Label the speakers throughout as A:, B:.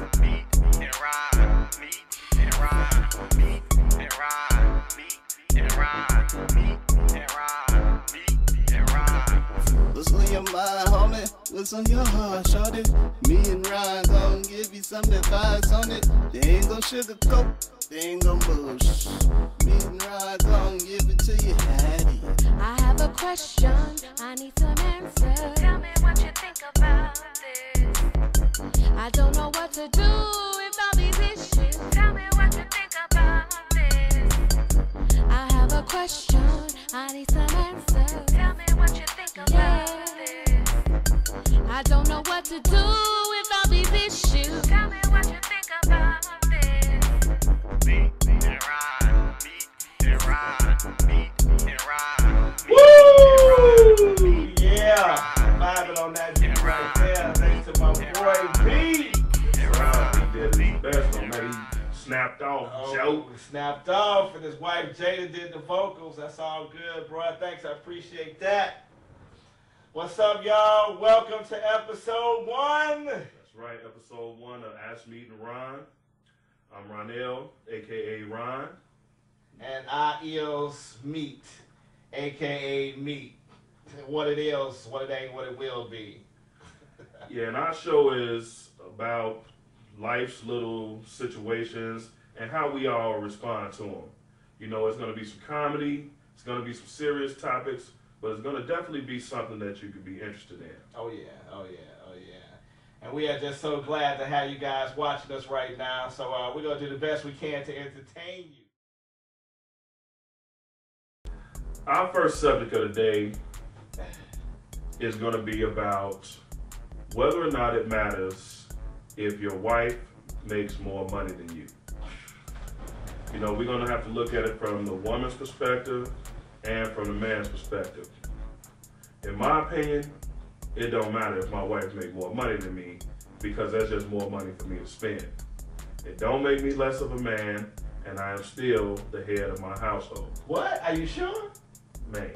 A: What's on your mind, homie? What's on your heart, shorty? Me and Ron gon' give you some advice on it. They ain't gon' sugarcoat, they ain't gon' bullsh. Me and Ron gon' give it to you, Hattie.
B: I have a question, I need some answers.
C: Tell me what you think about this.
B: I don't know what to do with all these issues.
C: Tell me what you think about this.
B: I have a question, I need some answers.
C: Tell me what you think about this.
B: I don't know what to do with all these issues.
C: Tell me what you think about this.
D: Meat and ride, meat and ride, meat and ride.
E: Woo! Yeah, vibing on that beat right there. Thanks to my boy B.
D: He did his best on that. He snapped off, Joe.
E: Snapped off, and his wife Jada did the vocals. That's all good, bro. Thanks, I appreciate that. What's up, y'all? Welcome to episode 1.
D: That's right, episode 1 of AskMeatandRon. I'm Ronell, aka Ron.
E: And I is Meat, aka Meat. What it is, what it ain't, what it will be.
D: Yeah, and our show is about life's little situations and how we all respond to them. You know, it's going to be some comedy, it's going to be some serious topics, but it's going to definitely be something that you could be interested in.
E: Oh yeah, oh yeah, oh yeah. And we are just so glad to have you guys watching us right now. So we're going to do the best we can to entertain you.
D: Our first subject of the day is going to be about whether or not it matters if your wife makes more money than you. You know, we're going to have to look at it from the woman's perspective and from the man's perspective. In my opinion, it don't matter if my wife makes more money than me, because that's just more money for me to spend. It don't make me less of a man, and I am still the head of my household.
E: What? Are you sure?
D: Man,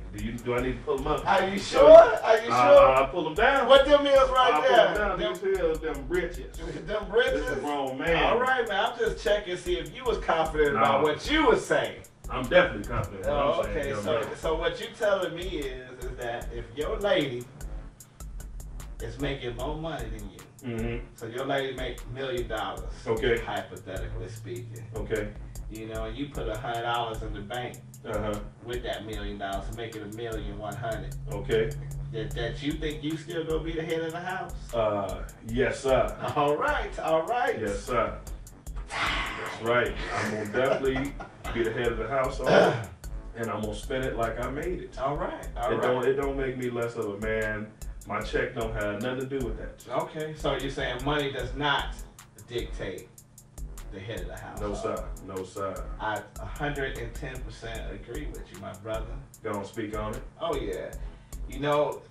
D: do I need to pull them up?
E: Are you sure? Are you sure?
D: I'll pull them down.
E: What them is
D: I'll
E: right
D: pull
E: there?
D: them down. These here, them britches.
E: Them bridges?
D: This is a grown man.
E: All right, man. I'm just checking to see if you was confident about what you was saying.
D: I'm definitely confident.
E: Oh,
D: I'm saying,
E: okay. So what you telling me is that if your lady is making more money than you, so your lady make $1 million,
D: okay,
E: hypothetically speaking,
D: okay,
E: you know, and you put $100 in the bank with that $1 million to make it $1,100,000,
D: okay,
E: that you think you still gonna be the head of the house?
D: Yes, sir.
E: All right, all right.
D: Yes, sir. That's right. I'm gonna definitely be the head of the household, and I'm gonna spend it like I made it.
E: All right, all
D: right. It don't make me less of a man. My check don't have nothing to do with that.
E: Okay, so you're saying money does not dictate the head of the house?
D: No, sir. No, sir.
E: I 110% agree with you, my brother.
D: Gonna speak on it?
E: Oh, yeah. You know,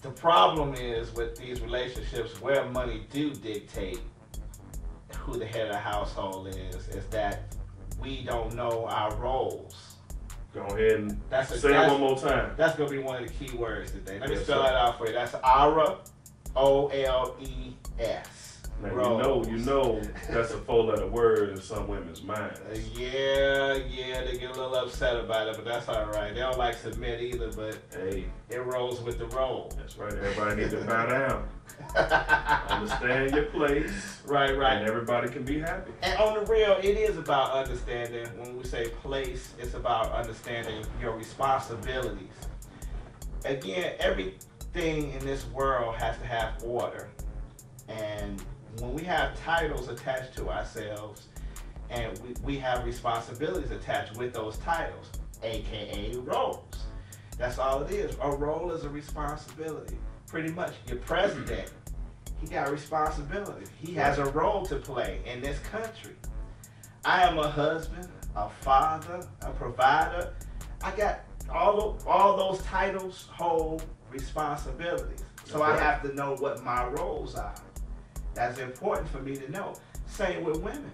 E: the problem is with these relationships where money do dictate who the head of the household is that we don't know our roles.
D: Go ahead and say it one more time.
E: That's going to be one of the key words today. Let me spell that out for you. That's Aura, O-L-E-S.
D: Now, you know that's a 4-letter word in some women's minds.
E: Yeah, they get a little upset about it, but that's all right. They don't like submit either, but
D: hey,
E: it rolls with the roll.
D: That's right. Everybody needs to bow down. Understand your place.
E: Right.
D: And everybody can be happy.
E: And on the real, it is about understanding. When we say place, it's about understanding your responsibilities. Again, everything in this world has to have order. And when we have titles attached to ourselves, and we have responsibilities attached with those titles, aka roles. That's all it is. A role is a responsibility. Pretty much, your president, he got a responsibility. He has a role to play in this country. I am a husband, a father, a provider. I got all those titles hold responsibilities. So I have to know what my roles are. That's important for me to know. Same with women.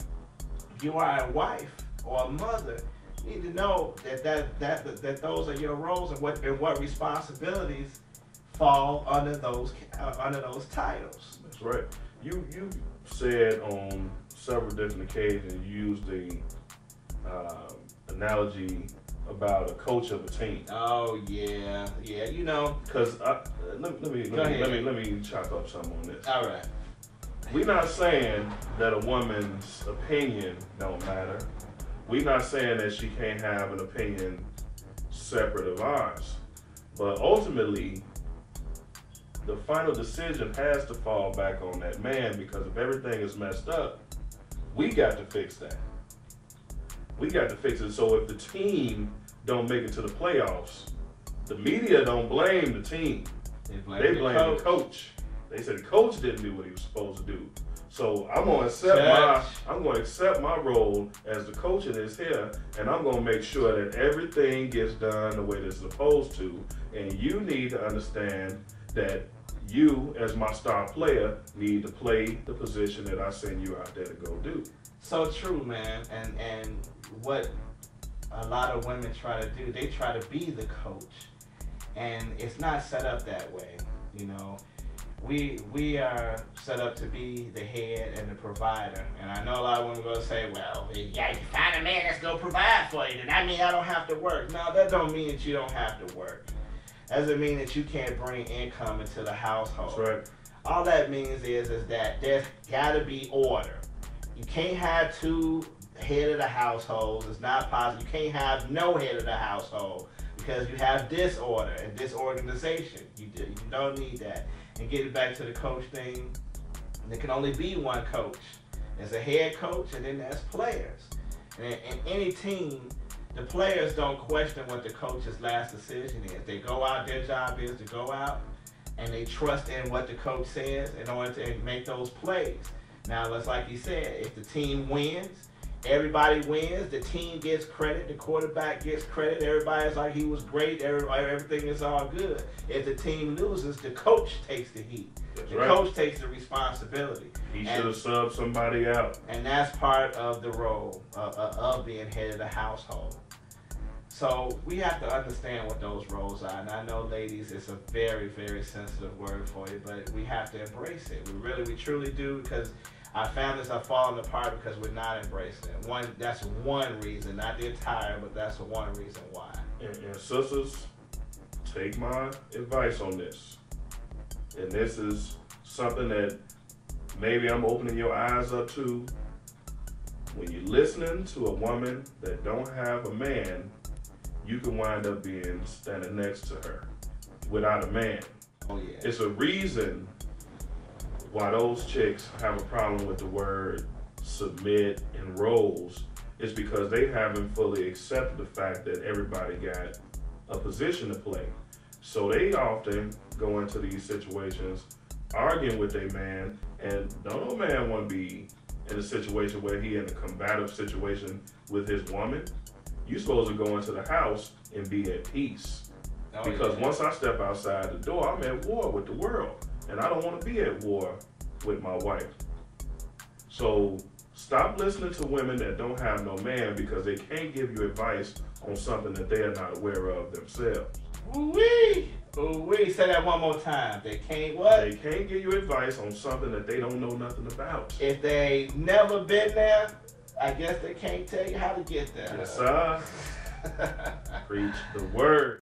E: If you are a wife or a mother, you need to know that those are your roles and what responsibilities fall under those titles.
D: That's right. you said on several different occasions, you used the analogy about a coach of a team.
E: Oh yeah, you know.
D: Because let me chop up something on this.
E: All right.
D: We're not saying that a woman's opinion don't matter. We're not saying that she can't have an opinion separate of ours. But ultimately, the final decision has to fall back on that man, because if everything is messed up, we got to fix that. We got to fix it. So if the team don't make it to the playoffs, the media don't blame the team. They blame the coach. They said the coach didn't do what he was supposed to do. So I'm gonna accept my role as the coach of this here, and I'm gonna make sure that everything gets done the way it's supposed to. And you need to understand that you, as my star player, need to play the position that I send you out there to go do.
E: So true, man. And what a lot of women try to do, they try to be the coach, and it's not set up that way. You know, we are set up to be the head and the provider. And I know a lot of women going to say, well, yeah, you find a man that's going to provide for you, then that means I don't have to work. No, that don't mean that you don't have to work. Doesn't mean that you can't bring income into the household.
D: That's right.
E: All that means is that there's got to be order. You can't have two head of the households. It's not possible. You can't have no head of the household, because you have disorder and disorganization. You don't need that. And getting back to the coach thing, there can only be one coach. There's a head coach, and then there's players. And in any team, the players don't question what the coach's last decision is. They go out, their job is to go out, and they trust in what the coach says in order to make those plays. Now, it's like you said, if the team wins, everybody wins, the team gets credit, the quarterback gets credit, everybody's like, he was great, everything is all good. If the team loses, the coach takes the heat.
D: That's
E: the
D: right.
E: coach takes the responsibility.
D: He should have subbed somebody out.
E: And that's part of the role of being head of the household. So we have to understand what those roles are. And I know, ladies, it's a very, very sensitive word for you, but we have to embrace it. We truly do, because our families are falling apart because we're not embracing it. That's one reason, not the entire, but that's one reason why.
D: And sisters, take my advice on this. And this is something that maybe I'm opening your eyes up to. When you're listening to a woman that don't have a man, you can wind up standing next to her without a man.
E: Oh yeah.
D: It's a reason why those chicks have a problem with the word submit and roles. Is because they haven't fully accepted the fact that everybody got a position to play. So they often go into these situations arguing with their man, and no man want to be in a situation where he in a combative situation with his woman. You're supposed to go into the house and be at peace. Because once I step outside the door, I'm at war with the world. And I don't want to be at war with my wife. So stop listening to women that don't have no man, because they can't give you advice on something that they are not aware of themselves.
E: Ooh-wee. Ooh-wee. Say that one more time. They can't what?
D: They can't give you advice on something that they don't know nothing about.
E: If they never been there, I guess they can't tell you how to get there.
D: Yes, sir. Preach the word.